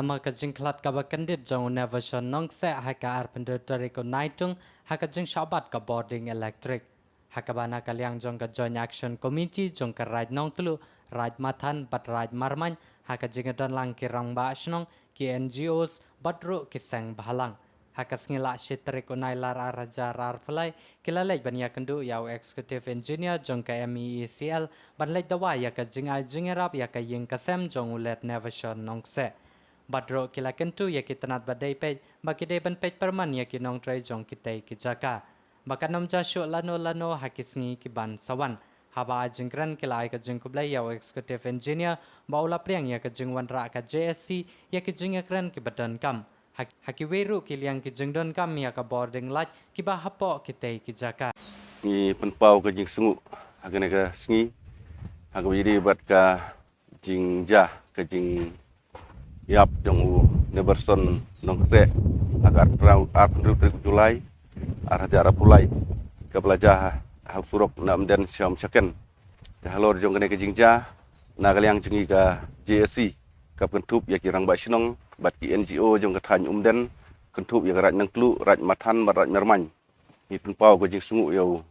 nama kajing klat kabakandit jong neverson nong se haka arpender tariko naitung haka jing shabat ka boarding electric hakabana kalyang jong ka joint action committee jong ka raj nong tulu raj mathan bat raj marman haka jing don lang kirang ba shnong ki NGOs batru kisang bahalang hakas ngila shitrik unai lar araja rar pelai kilalej bania kendu yau executive engineer jong ka MECL banlej dawa ya ka jingai jingerap ya ka ying kasem jong ulet neverson nong se badro kila kentu ya ki tanat badai pej baki dei ban pej perman ya ki nong trai jong kitei ki jaka baka nom ja shu lano hakisngi ki ban sawan haba jingkran kila ai ka jingkublai yau executive engineer baula priang ya ka jingwan ra ka JSC ya ki jingakran ki badan kam haki weru kiliang ki jengdon kami ya ka boarding light ki ba hapo kitei ki jaka ni penpau ke jing sungu agane ka sngi aga jadi bat ka jing jah ke jing yap jong u neverson nong se agar prau april Julai arah jara pulai ke belajar hal surok nam dan syam syaken halor jong kene ke jing jah nagaliang jingi ka JSC ka pentup ya kirang ba sinong bat ki NGO jong ka than dan kentup ya raj nang tlu raj mathan raj merman ni penpau ke jing sungu yo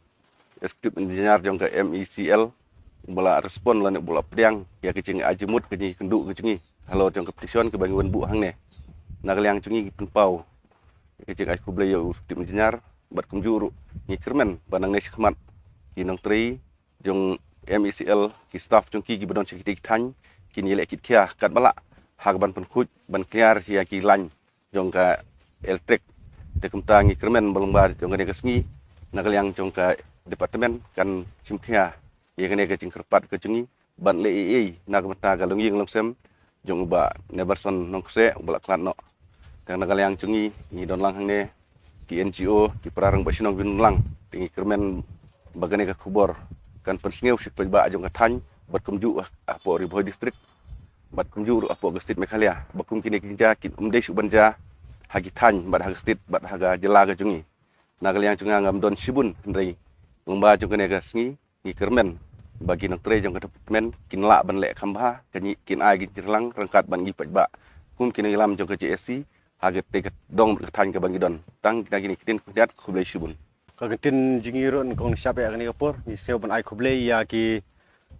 executive engineer jong ka MECL bola respon lan bola priang ya ke jing ajemut ke jing kendu ke jing halo jong ka petition ke bangun bu hang ne nagaliang jing penpau ke jing aku blay yo executive engineer bat kumjuru ni kermen banang ne khmat ki nong tri jong MECL ki staff jong ki badon sekiti than ki ni lek kit khia kat bala hak ban penkuj ban kliar ya ki lan jong ka elektrik de kumta ngi kermen balumbar jong ka sngi nagaliang jong ka departemen kan simkhia ye kene ke jing kerpat ke jungi ban le nag mata ga longying longsem jong ba neverson nongse bala klat no tang nagaliang jungi ni don lang hang ne ki NGO ki prarang ba sinong bin lang tingi kermen bagane ka kubor kan pensngeu sik ba jong ka than bat kumju apo riboy district bat kumju apo ga state Meghalaya bakum kini kinja kin umdesh ubanja hagi than bat haga state bat haga jela ga jungi nagaliang junga ngam don sibun ndrei lomba jong kene ga sngi ni kermen bagi nang tre jong ka departemen kin la ban le khamba kani kin ai gi tirlang rangkat ban gi pajba kum kini lam jong ka JSC haga te ka dong ka than ka ban gi don tang kina gini kitin kudat khublai sibun ka kitin jingiron kong siapa ya kani kapor ni seo ban ai khublai ya ki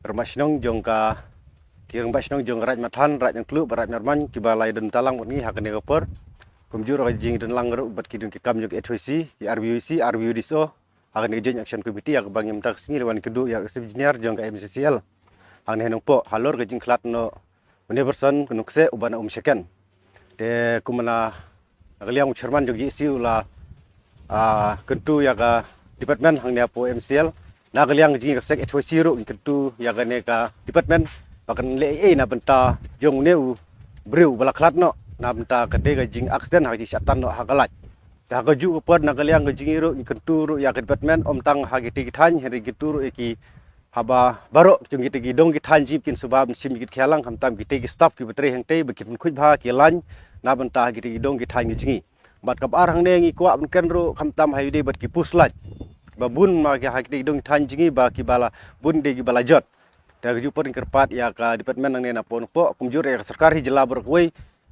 ramasnong jong ka kirang basnong jong raj mathan raj yang tlu raj merman ki balai don talang ni hakani kapor kumjur ka jing don lang ro bat kidun ki kam jong HOC ki RBUC diso akan joint action committee yang bangim tak singi lewan kedu ya engineer jong ka MCCL ang henong po halor ka jing klat no neverson kunukse ubana seken de kumana nagaliang chairman jong JSC ula kentu ya ka department hang ne po MCL nagaliang jing ka sek HOC ro kentu ya ka ne ka department bakan le na benta jong neu breu bala klat no na benta ka de ka jing accident ha ji syatan no hagalat ta ga ju pod nagaliang ga jingiro ikenturu ya ke department om tang ha gi tigi than heri gituru iki haba baro jung gi tigi dong gi than jip kin subab sim gi khalang ham tam gi tigi staff ki betre hang te bekin khuj bha ki lan na ban ta gi tigi dong gi than gi jingi bat kap ar hang ne ngi kwa ban ken ro ham tam ha de bat ki puslat ba bun ma gi ha gi tigi dong than jingi ba ki bala bun de gi bala jot ta ga ju pod kerpat ya ka department nang ne na pon po kumjur ya sarkar hi jela berkoi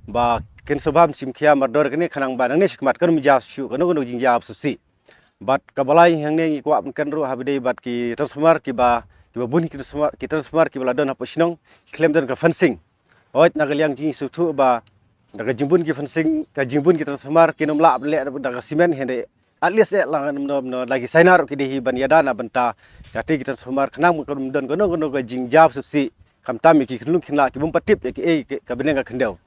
ba ken sobam simkhia mardor kene khanang ba nang ne sikmat kan mija shu kan no jing jab susi bat kabalai hang ne ko ap kan ro habide bat ki transformer ki ba bun ki transformer ki bala don apa sinong claim don ka fencing oi nagaliang jing su thu ba daga jimbun ki fencing ka jimbun ki transformer ki nom la le daga simen hende at least lang no lagi sainar ki dehi ban yadana banta ka te ki transformer khanang ko don ko ka jing jab susi kam tam ki khnlum khna ki bum patip ki ka beneng ka khendau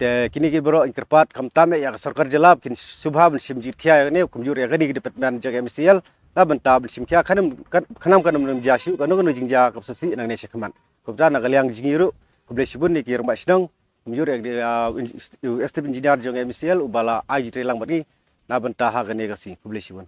kini ki bro ingkerpat kamtame ya sarkar jalab kin subhab simjit khia ne kumjur ya gadi department jaga MCL na banta simkhia khanam kanam jashu kanu jingja kapsasi nang ne sekman kubja nagaliang jingiru kuble sibun ni kirma snang kumjur ya executive engineer jaga MCL ubala ai jitrelang bani na banta ha gane kasi kuble sibun